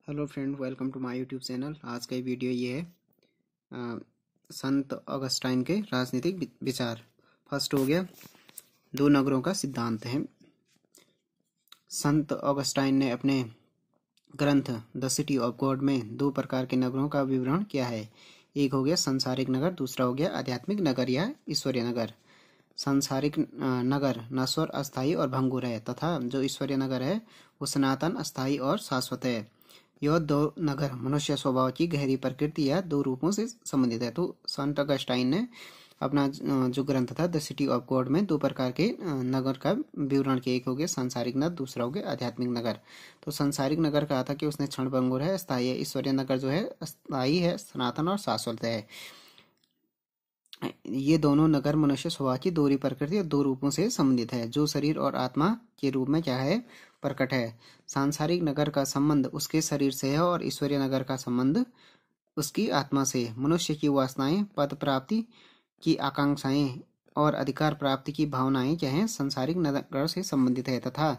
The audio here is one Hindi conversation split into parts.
Hello friend, welcome to my YouTube channel. आज का वीडियो ये है संत ऑगस्टाइन के राजनीतिक विचार। फर्स्ट हो गया, दो नगरों का सिद्धांत है। संत ऑगस्टाइन ने अपने ग्रंथ द सिटी ऑफ गॉड में दो प्रकार के नगरों का विवरण किया है। एक हो गया संसारिक नगर, दूसरा हो गया आध्यात्मिक नगर या ईश्वरीय नगर। सांसारिक नगर नश्वर, अस्थायी और भंगुर है, तथा जो ईश्वरीय नगर है वो सनातन, अस्थायी और शाश्वत है। यह दो नगर मनुष्य स्वभाव की गहरी प्रकृति या दो रूपों से संबंधित है। तो संत अगस्टाइन ने अपना जो ग्रंथ था द सिटी ऑफ गॉड में दो प्रकार के नगर का विवरण किया। एक हो गया सांसारिक नगर, दूसरा हो गया आध्यात्मिक नगर। तो सांसारिक नगर कहा था कि उसने क्षण भंगुर है, अस्थायी है। ईश्वरीय नगर जो है अस्थायी है, सनातन और शाश्वत है। ये दोनों नगर मनुष्य स्वभाव की दोहरी प्रकृति और दो रूपों से संबंधित है, जो शरीर और आत्मा के रूप में क्या है, प्रकट है। सांसारिक नगर का संबंध उसके शरीर से है और ईश्वरीय नगर का संबंध उसकी आत्मा से। मनुष्य की वासनाएं, पद प्राप्ति की आकांक्षाएं और अधिकार प्राप्ति की भावनाएं क्या है, सांसारिक नगर से संबंधित है, तथा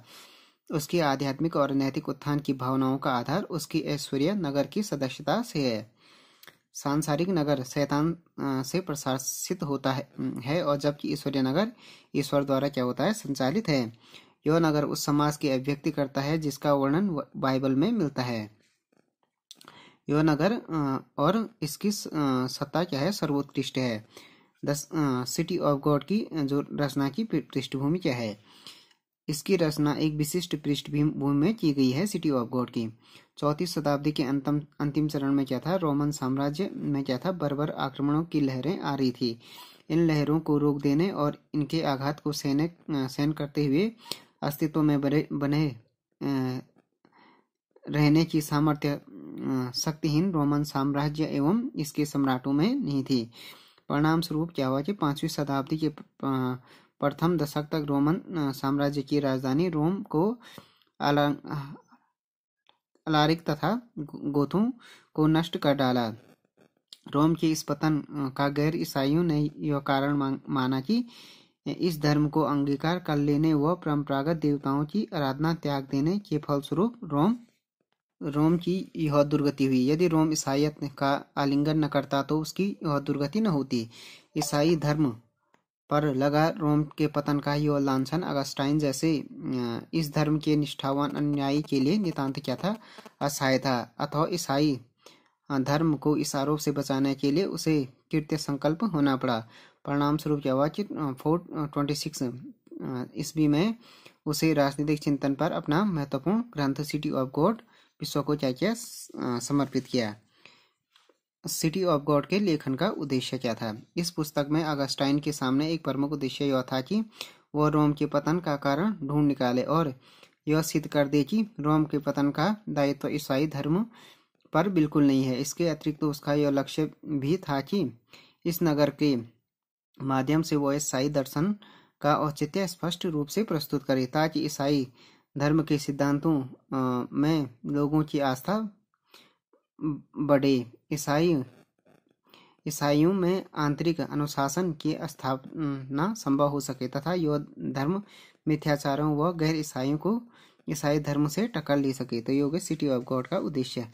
उसकी आध्यात्मिक और नैतिक उत्थान की भावनाओं का आधार उसकी ऐश्वर्य नगर की सदस्यता से है। सांसारिक नगर शैतान से प्रशासित होता है और जबकि ईश्वरीय नगर ईश्वर द्वारा क्या होता है, संचालित है। यह नगर उस समाज की अभिव्यक्ति करता है जिसका वर्णन बाइबल में मिलता है। यह नगर और इसकी सत्ता क्या है, सर्वोत्कृष्ट है। द सिटी ऑफ गॉड की जो रचना की पृष्ठभूमि क्या है, इसकी रचना एक विशिष्ट पृष्ठभूमि में की गई है। सिटी ऑफ गॉड की 34वीं शताब्दी के अंतिम चरण में क्या था, रोमन साम्राज्य में क्या था, बर्बर आक्रमणों की लहरें आ रही थी। इन लहरों को रोक देने और इनके आघात को सहन करते हुए अस्तित्व में बने रहने की सामर्थ्य शक्तिहीन रोमन साम्राज्य एवं इसके सम्राटों में नहीं थी। परिणाम स्वरूप क्या हुआ कि 5वीं शताब्दी के प्रथम दशक तक रोमन साम्राज्य की राजधानी रोम को अलारिक तथा गोथों को नष्ट कर डाला। रोम के इस पतन का गैर ईसाइयों ने यह कारण माना कि इस धर्म को अंगीकार कर लेने व परंपरागत देवताओं की आराधना त्याग देने के फलस्वरूप रोम की यह दुर्गति हुई। यदि रोम ईसाइयत का आलिंगन न करता तो उसकी यह दुर्गति न होती। ईसाई धर्म पर लगा रोम के पतन का यह लांछन अगस्टाइन जैसे इस धर्म के निष्ठावान अनुयायी के लिए नितांत क्या था, असहाय था। अतः ईसाई धर्म को इस आरोप से बचाने के लिए उसे कृत्य संकल्प होना पड़ा। परिणाम स्वरूप क्या हुआ कि 426 ईस्वी में उसे राजनीतिक चिंतन पर अपना महत्वपूर्ण ग्रंथ सिटी ऑफ गॉड विश्व को क्या किया, समर्पित किया। सिटी ऑफ गॉड के लेखन का उद्देश्य क्या था। इस पुस्तक में अगस्टाइन के सामने एक प्रमुख उद्देश्य यह था कि वह रोम के पतन का कारण ढूंढ निकाले और यह सिद्ध कर दे कि रोम के पतन का दायित्व ईसाई धर्म पर बिल्कुल नहीं है। इसके अतिरिक्त तो उसका यह लक्ष्य भी था कि इस नगर के माध्यम से वह ईसाई दर्शन का औचित्य स्पष्ट रूप से प्रस्तुत करे, ताकि ईसाई धर्म के सिद्धांतों में लोगों की आस्था बढ़े। ईसाइयों में आंतरिक अनुशासन की स्थापना संभव हो सके तथा यह धर्म मिथ्याचारों व गैर ईसाइयों को ईसाई धर्म से टक्कर ले सके। तो ये हो गया सिटी ऑफ गॉड का उद्देश्य।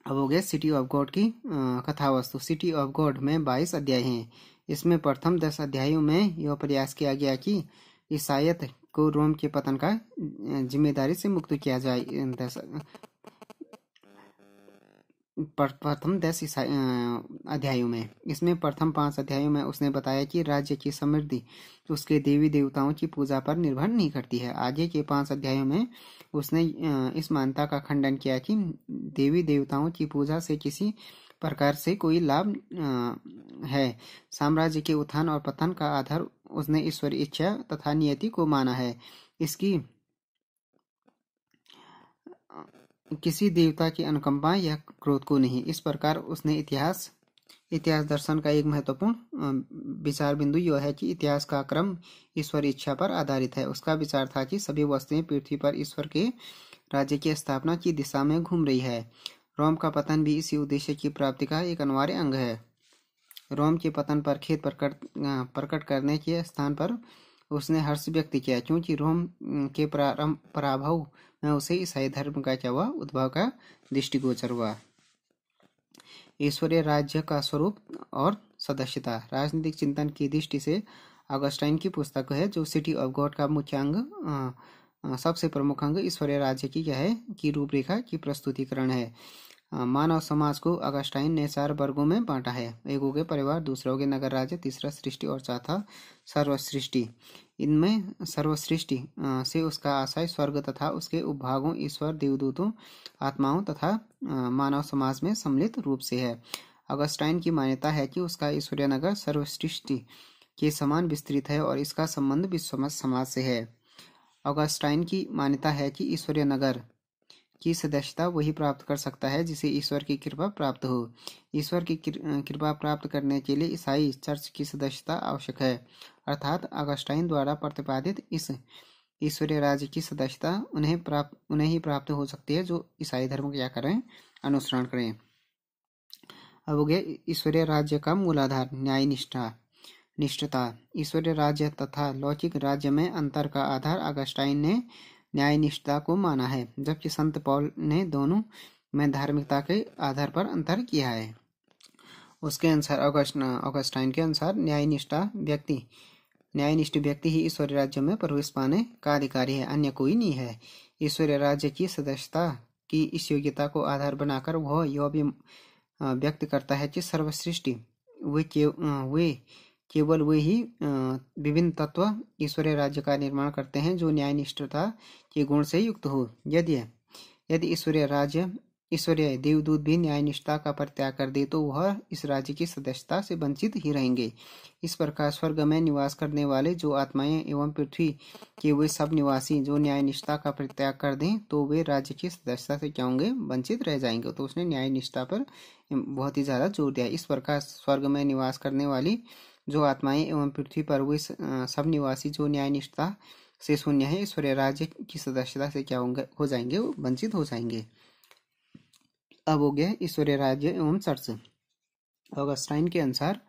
अब हो गया सिटी ऑफ गॉड की कथा वस्तु। सिटी ऑफ गॉड में 22 अध्याय हैं। इसमें प्रथम 10 अध्यायों में यह प्रयास किया गया कि ईसाइयत को रोम के पतन का जिम्मेदारी से मुक्त किया जाए। प्रथम 10 अध्यायों में, इसमें प्रथम 5 अध्यायों में उसने बताया कि राज्य की समृद्धि उसके देवी देवताओं की पूजा पर निर्भर नहीं करती है। आगे के 5 अध्यायों में उसने इस मान्यता का खंडन किया कि देवी देवताओं की पूजा से किसी प्रकार से कोई लाभ है। साम्राज्य के उत्थान और पतन का आधार उसने ईश्वरीय इच्छा तथा नियति को माना है, इसकी किसी देवता की अनुकंपा या क्रोध को नहीं। इस प्रकार उसने इतिहास दर्शन का एक महत्वपूर्ण विचार बिंदु यह है कि इतिहास का क्रम ईश्वरीय इच्छा पर आधारित है। उसका विचार था कि सभी वस्तुएं पृथ्वी पर ईश्वर के राज्य की स्थापना की दिशा में घूम रही है। रोम का पतन भी इसी उद्देश्य की प्राप्ति का एक अनिवार्य अंग है। रोम के पतन पर खेद प्रकट करने के स्थान पर उसने हर्ष व्यक्त किया, क्योंकि रोम के पराभव में उसे ईसाई धर्म का क्या हुआ, उद्भव का दृष्टिगोचर हुआ। ईश्वरीय राज्य का स्वरूप और सदस्यता। राजनीतिक चिंतन की दृष्टि से ऑगस्टाइन की पुस्तक है, जो सिटी ऑफ गॉड का मुख्य अंग, सबसे प्रमुख अंग ईश्वरीय राज्य की क्या है, की रूपरेखा की प्रस्तुतिकरण है। मानव समाज को ऑगस्टाइन ने 4 वर्गों में बांटा है। एक हो गया परिवार, दूसरा हो गया नगर राज्य, तीसरा सृष्टि और चौथा सर्वसृष्टि। इनमें सर्वसृष्टि से उसका आशय स्वर्ग तथा उसके उपभागों, ईश्वर, देवदूतों, आत्माओं तथा मानव समाज में सम्मिलित रूप से है। ऑगस्टाइन की मान्यता है कि उसका ईश्वरीय नगर सर्वसृष्टि के समान विस्तृत है और इसका संबंध विश्व समाज से है। ऑगस्टाइन की मान्यता है कि ईश्वरीय नगर की सदस्यता वही प्राप्त कर सकता है जिसे ईश्वर की कृपा प्राप्त हो। ईश्वर की कृपा प्राप्त करने के लिए ईसाई चर्च की सदस्यता आवश्यक है, अर्थात ऑगस्टाइन द्वारा प्रतिपादित इस ईश्वरीय राज्य की सदस्यता उन्हें ही प्राप्त हो सकती है जो ईसाई धर्म क्या करें, अनुसरण करें। अब हो गया ईश्वरीय राज्य का मूलाधार, न्याय निष्ठता। ईश्वरीय राज्य तथा लौकिक राज्य में अंतर का आधार ऑगस्टाइन ने न्याय निष्ठता को माना है, जबकि संत पौल ने दोनों में धार्मिकता के आधार पर अंतर किया है। उसके अनुसार ऑगस्टाइन के अनुसार न्यायनिष्ठ व्यक्ति ही ईश्वरीय राज्य में प्रवेश पाने का अधिकारी है, अन्य कोई नहीं है। ईश्वरीय राज्य की सदस्यता की इस योग्यता को आधार बनाकर वह यह भी व्यक्त करता है कि सर्वसृष्टि वे केवल वे ही विभिन्न तत्व ईश्वरीय राज्य का निर्माण करते हैं जो न्यायनिष्ठता के गुण से युक्त हो। यदि ईश्वरीय देवदूत भी न्यायनिष्ठता का परित्याग कर दे तो वह इस राज्य की सदस्यता से वंचित ही रहेंगे। इस प्रकार स्वर्ग में निवास करने वाले जो आत्माएं एवं पृथ्वी के वे सब निवासी जो न्यायनिष्ठता का परित्याग कर दें तो वे राज्य की सदस्यता से क्या होंगे, वंचित रह जाएंगे। तो उसने न्यायनिष्ठता पर बहुत ही ज्यादा जोर दिया। इस प्रकार स्वर्ग में निवास करने वाली जो आत्माएं एवं पृथ्वी पर वे सब निवासी जो न्यायनिष्ठता से शून्य है, ईश्वरीय राज्य की सदस्यता से क्या हो जाएंगे, वंचित हो जाएंगे। अब हो गया ईश्वरीय राज्य एवं चर्च। ऑगस्टाइन के अनुसार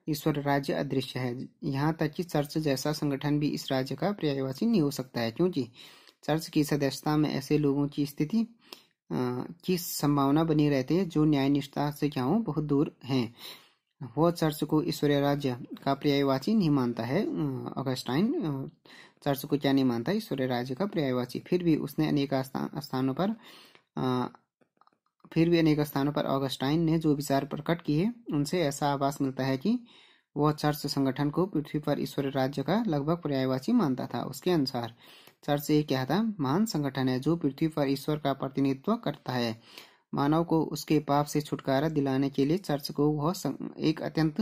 ईश्वर राज्य अदृश्य है, यहाँ तक कि चर्च जैसा संगठन भी इस राज्य का पर्यायवाची नहीं हो सकता है, क्योंकि चर्च की सदस्यता में ऐसे लोगों की स्थिति की संभावना बनी रहती है जो न्यायनिष्ठता से क्या हो, बहुत दूर हैं। वो चर्च को ईश्वरीय राज्य का पर्यायवाची नहीं मानता है। ऑगस्टाइन चर्च को क्या नहीं मानता, ईश्वरीय राज्य का पर्यायवाची। फिर भी अनेक स्थानों पर ऑगस्टाइन ने जो विचार प्रकट किए उनसे ऐसा आभास मिलता है कि वह चर्च संगठन को पृथ्वी पर ईश्वरीय राज्य का लगभग पर्यायवाची मानता था। उसके अनुसार चर्च एक क्या था, महान संगठन है जो पृथ्वी पर ईश्वर का प्रतिनिधित्व करता है। मानव को उसके पाप से छुटकारा दिलाने के लिए चर्च को वह एक अत्यंत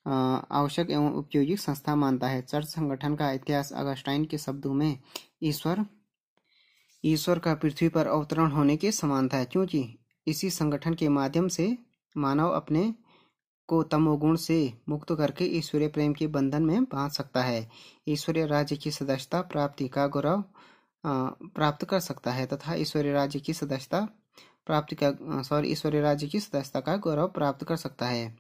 आवश्यक एवं उपयोगी संस्था मानता है। चर्च संगठन का इतिहास ऑगस्टाइन के शब्दों में ईश्वर का पृथ्वी पर अवतरण होने के समान था, क्योंकि इसी संगठन के माध्यम से मानव अपने को तमोगुण से मुक्त करके ईश्वरीय प्रेम के बंधन में बांध सकता है, ईश्वरीय राज्य की सदस्यता प्राप्ति का गौरव प्राप्त कर सकता है तथा ईश्वरीय राज्य की सदस्यता का गौरव प्राप्त कर सकता है।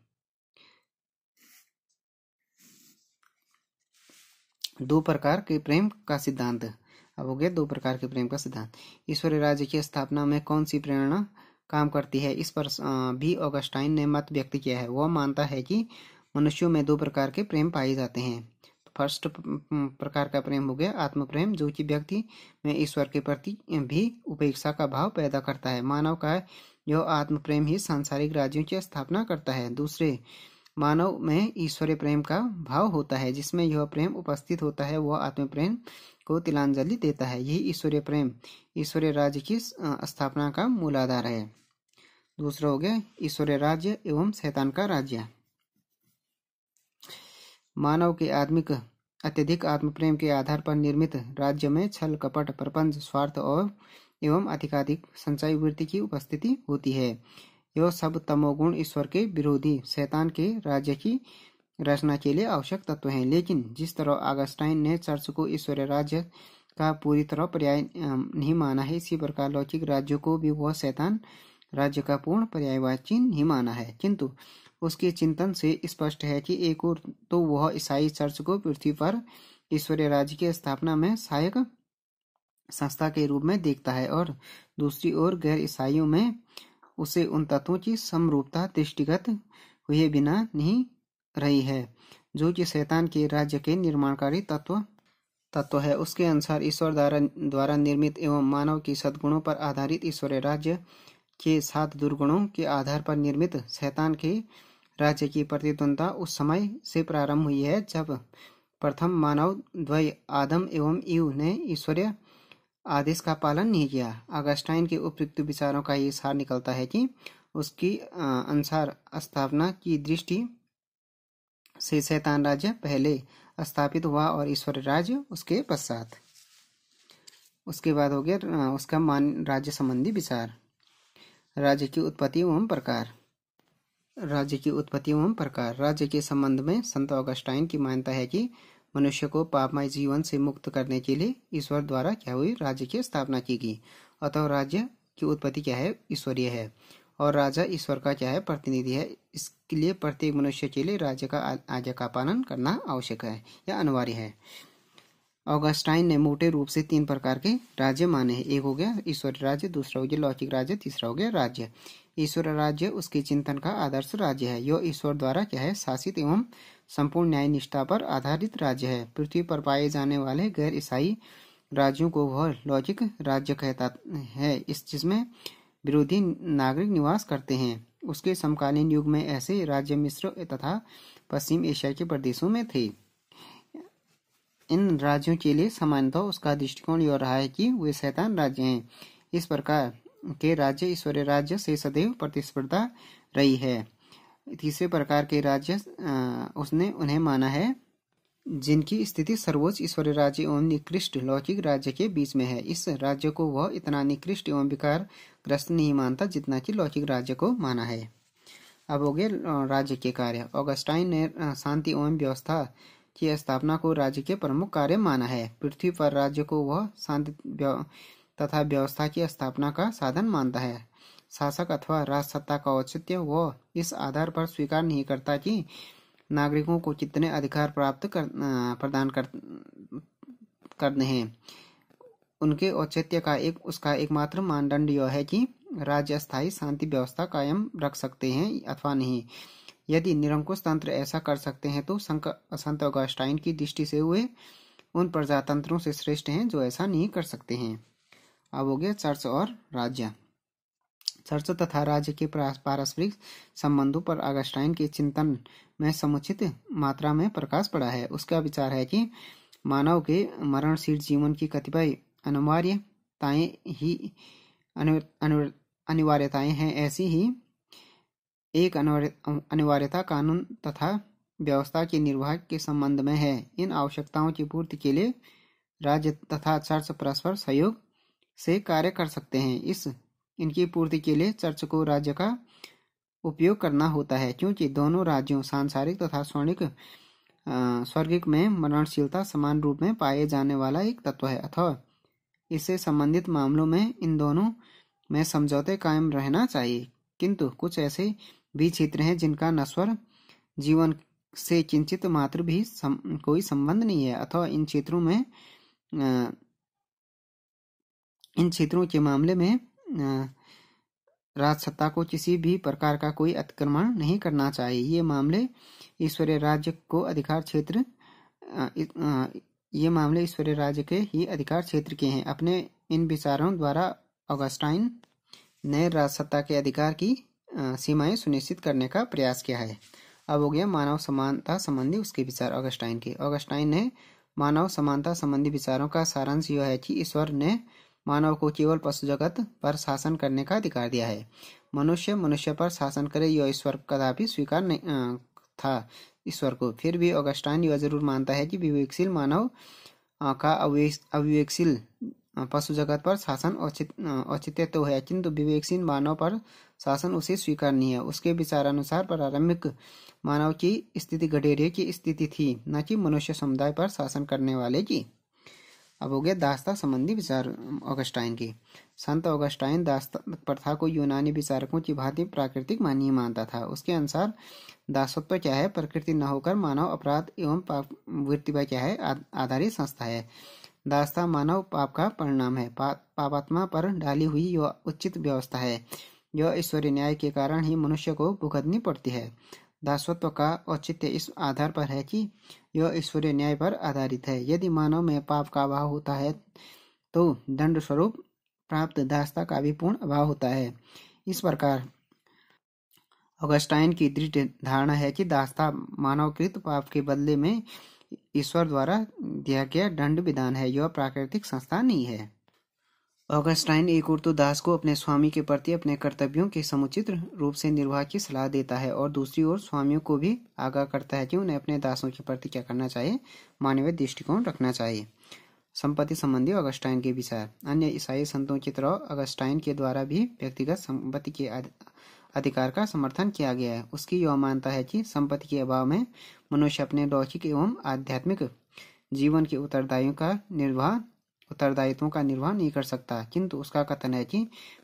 दो प्रकार के प्रेम का सिद्धांत। अब हो गया 2 प्रकार के प्रेम का सिद्धांत। ईश्वरीय राज्य की स्थापना में कौन सी प्रेरणा काम करती है, इस पर भी ऑगस्टाइन ने मत व्यक्त किया है। वह मानता है कि मनुष्यों में 2 प्रकार के प्रेम पाए जाते हैं। फर्स्ट प्रकार का प्रेम हो गया आत्म प्रेम, जो कि व्यक्ति में ईश्वर के प्रति भी उपेक्षा का भाव पैदा करता है। मानव का यह आत्म प्रेम ही सांसारिक राज्यों की स्थापना करता है। दूसरे, मानव में ईश्वरीय प्रेम का भाव होता है, जिसमें यह प्रेम उपस्थित होता है, वह आत्म प्रेम को तिलांजलि देता है। यही ईश्वरीय प्रेम ईश्वरीय राज्य की स्थापना का मूलाधार है। दूसरा हो गया ईश्वरीय राज्य एवं शैतान का राज्य। मानव के अत्यधिक आत्म प्रेम के आधार पर निर्मित राज्य में छल, कपट, प्रपंच, स्वार्थ और एवं अधिकाधिक संचय वृत्ति की उपस्थिति होती है। यह सब तमोगुण ईश्वर के विरोधी शैतान के राज्य की रचना के लिए आवश्यक तत्व हैं। लेकिन जिस तरह ऑगस्टाइन ने चर्च को ईश्वरीय राज्य का पूरी तरह पर्याय नहीं माना है, इसी प्रकार लौकिक राज्यों को भी वह शैतान राज्य का पूर्ण पर्यायवाची नहीं माना है। किंतु उसके चिंतन से स्पष्ट है कि एक और तो वह ईसाई चर्च को पृथ्वी पर ईश्वरीय राज्य की स्थापना में सहायक संस्था के रूप में देखता है, और दूसरी ओर गैर ईसाइयों में उसे उन तत्वों की समरूपता दृष्टिगत हुए बिना नहीं रही है जो कि शैतान के राज्य के निर्माणकारी तत्व है। उसके अनुसार ईश्वर द्वारा निर्मित एवं मानव की सद्गुणों पर आधारित ईश्वरीय राज्य के 7 दुर्गुणों के आधार पर निर्मित शैतान के राज्य की प्रतिद्वंदता उस समय से प्रारंभ हुई है जब प्रथम मानव द्वय आदम एवं ईव ने ईश्वरीय आदेश का पालन नहीं किया। अगस्टाइन के उपयुक्त विचारों का ये सार निकलता है कि उसकी अनुसार स्थापना की दृष्टि से शैतान राज्य पहले स्थापित हुआ और ईश्वर राज्य उसके पश्चात। उसके बाद हो गया उसका राज्य संबंधी विचार। राज्य की उत्पत्ति एवं प्रकार। राज्य की उत्पत्ति एवं प्रकार। राज्य के संबंध में संत ऑगस्टाइन की मान्यता है कि मनुष्य को पापमय जीवन से मुक्त करने के लिए ईश्वर द्वारा क्या हुई राज्य की स्थापना की गई। अतः राज्य की उत्पत्ति क्या है, ईश्वरीय है, और राजा ईश्वर का क्या है, प्रतिनिधि है। इसके लिए प्रत्येक मनुष्य के लिए राज्य का आज्ञा का पालन करना आवश्यक है या अनिवार्य है। ऑगस्टाइन ने मोटे रूप से 3 प्रकार के राज्य माने हैं। एक हो गया ईश्वरीय राज्य, दूसरा हो गया लौकिक राज्य, तीसरा हो गया राज्य। ईश्वर राज्य उसके चिंतन का आदर्श राज्य है। यह ईश्वर द्वारा क्या है, शासित एवं संपूर्ण न्याय निष्ठा पर आधारित राज्य है। पृथ्वी पर पाए जाने वाले गैर ईसाई राज्यों को वह लौकिक राज्य कहता है, इस जिसमें विरोधी नागरिक निवास करते हैं। उसके समकालीन युग में ऐसे राज्य मिस्र तथा पश्चिम एशिया के प्रदेशों में थे। इन राज्यों के लिए सामान्यतः उसका दृष्टिकोण यह रहा है कि वे शैतान राज्य हैं। इस प्रकार के राज्य ईश्वरीय राज्य से सदैव प्रतिस्पर्धा रही है। तीसरे प्रकार के राज्य उसने उन्हें माना है जिनकी स्थिति सर्वोच्च ईश्वरीय राज्य एवं निकृष्ट लौकिक राज्य के बीच में है। इस राज्य को वह इतना निकृष्ट एवं विकार ग्रस्त नहीं मानता जितना कि लौकिक राज्य को माना है। अब हो गए राज्य के कार्य। ऑगस्टाइन ने शांति एवं व्यवस्था की स्थापना को राज्य के प्रमुख कार्य माना है। पृथ्वी पर राज्य को वह शांति तथा व्यवस्था की स्थापना का साधन मानता है। शासक अथवा राजसत्ता का औचित्य वह इस आधार पर स्वीकार नहीं करता कि नागरिकों को कितने अधिकार प्रदान करने हैं। उनके औचित्य का उसका एकमात्र मानदंड यह है कि राज्य स्थायी शांति व्यवस्था कायम रख सकते हैं अथवा नहीं। यदि निरंकुश तंत्र ऐसा कर सकते हैं तो संत ऑगस्टाइन की दृष्टि से वे उन प्रजातंत्रों से श्रेष्ठ हैं जो ऐसा नहीं कर सकते हैं। अब हो गया चर्च और राज्य। चर्च तथा राज्य के पारस्परिक संबंधों पर ऑगस्टाइन के चिंतन में समुचित मात्रा में प्रकाश पड़ा है। उसका विचार है कि मानव के मरणशील जीवन की कतिपय अनिवार्यताएं हैं। ऐसी ही एक अनिवार्यता कानून तथा व्यवस्था के निर्वाह के संबंध में है। इन आवश्यकताओं की पूर्ति के लिए राज्य तथा चर्च परस्पर सहयोग से कार्य कर सकते हैं। इनकी पूर्ति के लिए चर्च को राज्य का उपयोग करना होता है, क्योंकि दोनों राज्यों सांसारिक तथा स्वर्गिक में मरणशीलता समान रूप में पाए जाने वाला एक तत्व है। अथवा इससे संबंधित मामलों में इन दोनों में समझौते कायम रहना चाहिए। किंतु कुछ ऐसे भी क्षेत्र हैं जिनका नश्वर जीवन से किंचित मात्र भी कोई संबंध नहीं है। अथवा इन क्षेत्रों के मामले में राजसत्ता को किसी भी प्रकार का कोई अतिक्रमण नहीं करना चाहिए। ये मामले ईश्वरीय राज्य के ही अधिकार क्षेत्र के हैं। अपने इन विचारों द्वारा ऑगस्टाइन ने राजसत्ता के अधिकार की सीमाएं सुनिश्चित करने का प्रयास किया है। अब हो गया मानव समानता संबंधी उसके विचार ऑगस्टाइन के। ऑगस्टाइन ने मानव समानता संबंधी विचारों का सारांश यह है कि ईश्वर ने मानव को केवल पशु जगत पर शासन करने का अधिकार दिया है। मनुष्य पर शासन करे यह ईश्वर कदापि स्वीकार नहीं था ईश्वर को। फिर भी ऑगस्टाइन यह जरूर मानता है कि विवेकशील मानव का अविवेकशील पशु जगत पर शासन औचित्य तो है, किंतु विवेकशील मानव पर शासन उसे स्वीकार नहीं है। उसके विचारानुसार प्रारंभिक मानव की स्थिति गडेरिये की स्थिति थी, न कि मनुष्य समुदाय पर शासन करने वाले की। अब हो गया दासता संबंधी विचार ऑगस्टाइन की। संत ऑगस्टाइन दासता प्रथा को यूनानी विचारकों की भांति प्राकृतिक माननीय मानता था। उसके अनुसार दासत्व क्या है? प्रकृति न होकर मानव अपराध एवं पाप वृत्ति पर क्या है? आधारित संस्था है। दासता मानव पाप का परिणाम है। पापात्मा पर डाली हुई यह उचित व्यवस्था है। यह ईश्वरीय न्याय के कारण ही मनुष्य को भुगतनी पड़ती है। दासत्व का औचित्य इस आधार पर है कि यह ईश्वरीय न्याय पर आधारित है। यदि मानव में पाप का अभाव होता है तो दंड स्वरूप प्राप्त दासता का भी पूर्ण अभाव होता है। इस प्रकार ऑगस्टाइन की दृढ़ धारणा है कि दासता मानवकृत पाप के बदले में ईश्वर द्वारा दिया गया दंड विधान है। यह प्राकृतिक संस्था नहीं है। ऑगस्टाइन एक ओर तो दास को अपने स्वामी के प्रति अपने कर्तव्यों के समुचित रूप से निर्वाह की सलाह देता है और दूसरी ओर स्वामियों को भी आगाह करता है कि उन्हें अपने दासों के प्रति क्या करना चाहिए? मानवीय दृष्टिकोण रखना चाहिए। संपत्ति संबंधी ऑगस्टाइन के विचार। अन्य ईसाई संतों की तरह ऑगस्टाइन के द्वारा भी व्यक्तिगत संपत्ति के अधिकार का समर्थन किया गया है। उसकी यह मानता है कि संपत्ति के अभाव में मनुष्य अपने लौकिक एवं आध्यात्मिक जीवन के उत्तरदायित्वों का निर्वाह नहीं कर सकता, किंतु उसका कथन है कि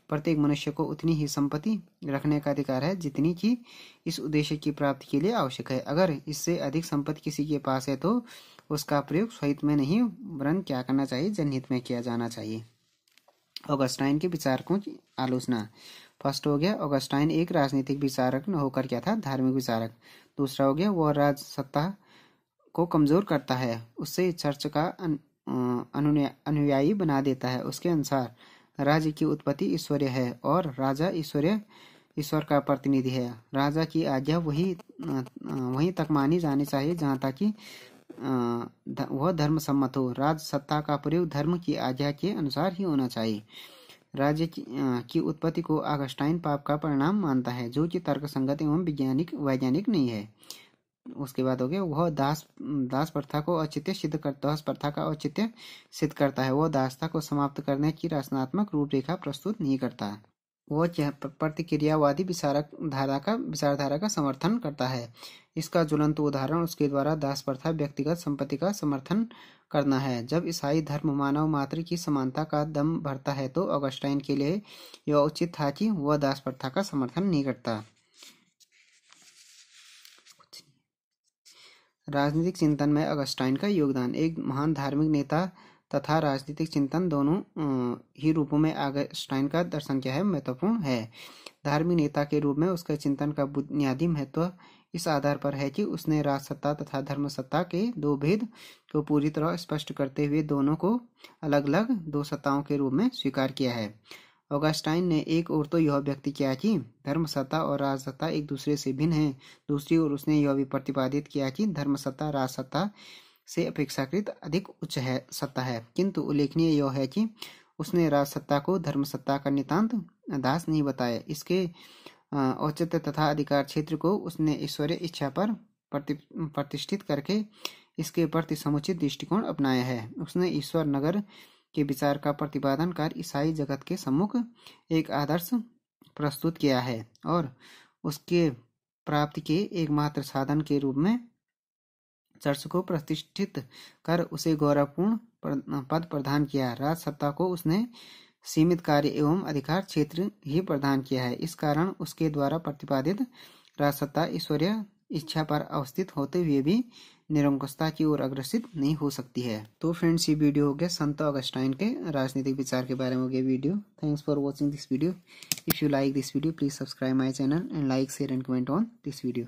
प्रत्येक मनुष्य को उतनी ही संपत्ति रखने का अधिकार है जितनी कि इस उद्देश्य की प्राप्ति के लिए आवश्यक है। अगर इससे अधिक संपत्ति किसी के पास है तो उसका प्रयोग स्वहित में नहीं वरन क्या करना चाहिए? जनहित में किया जाना चाहिए। ऑगस्टाइन के विचारकों की आलोचना। फर्स्ट हो गया ऑगस्टाइन एक राजनीतिक विचारक न होकर क्या था? धार्मिक विचारक। दूसरा हो गया वह राज सत्ता को कमजोर करता है, उससे चर्च का अनुयायी बना देता है। उसके अनुसार राज्य की उत्पत्ति ईश्वरीय है और राजा ईश्वर का प्रतिनिधि है। राजा की आज्ञा वहीं तक मानी जानी चाहिए जहाँ तक कि वह धर्म सम्मत हो। राज सत्ता का प्रयोग धर्म की आज्ञा के अनुसार ही होना चाहिए। राज्य की उत्पत्ति को ऑगस्टाइन पाप का परिणाम मानता है, जो कि तर्कसंगत एवं वैज्ञानिक नहीं है। उसके बाद हो गया वह दास प्रथा का औचित्य सिद्ध करता है। वह दासता को समाप्त करने की रचनात्मक रूपरेखा प्रस्तुत नहीं करता। वह प्रतिक्रियावादी विचारधारा का समर्थन करता है। इसका ज्वलंत उदाहरण उसके द्वारा दास प्रथा व्यक्तिगत संपत्ति का समर्थन करना है। जब ईसाई धर्म मानव मात्र की समानता का दम भरता है तो ऑगस्टाइन के लिए यह उचित था कि वह दास प्रथा का समर्थन नहीं करता। राजनीतिक चिंतन में ऑगस्टाइन का योगदान। एक महान धार्मिक नेता तथा राजनीतिक चिंतन दोनों ही रूपों में ऑगस्टाइन का दर्शन क्या है? महत्वपूर्ण है। धार्मिक नेता के रूप में उसके चिंतन का बुनियादी महत्व इस आधार पर है कि उसने राजसत्ता तथा धर्मसत्ता के दो भेद को पूरी तरह स्पष्ट करते हुए दोनों को अलग अलग दो सत्ताओं के रूप में स्वीकार किया है। ऑगस्टाइन ने एक ओर तो यह व्यक्त किया कि धर्मसत्ता और राजसत्ता एक दूसरे से भिन्न है, दूसरी ओर उसने यह भी प्रतिपादित किया कि धर्मसत्ता राजसत्ता से अपेक्षाकृत अधिक उच्च सत्ता है। किंतु उल्लेखनीय यह है कि उसने राजसत्ता को धर्मसत्ता का नितांत दास नहीं बताया। इसके औचित्य तथा अधिकार क्षेत्र को उसने ईश्वरीय इच्छा पर प्रतिष्ठित करके इसके प्रति समुचित दृष्टिकोण अपनाया है। उसने ईश्वर नगर के विचार का प्रतिपादन कर ईसाई जगत के सम्मुख एक आदर्श प्रस्तुत किया है और उसके प्राप्ति के एकमात्र साधन के रूप में चर्च को प्रतिष्ठित कर उसे गौरवपूर्ण पद प्रदान किया। राजसत्ता को उसने सीमित कार्य एवं अधिकार क्षेत्र ही प्रदान किया है। इस कारण उसके द्वारा प्रतिपादित राजसत्ता ईश्वरीय इच्छा पर अवस्थित होते हुए भी निरंकुशता की ओर अग्रसित नहीं हो सकती है। तो फ्रेंड्स, ये वीडियो हो गया संत ऑगस्टाइन के राजनीतिक विचार के बारे में हो गया video. Thanks for watching this video. If you like this video please subscribe my channel and like share and comment on this video.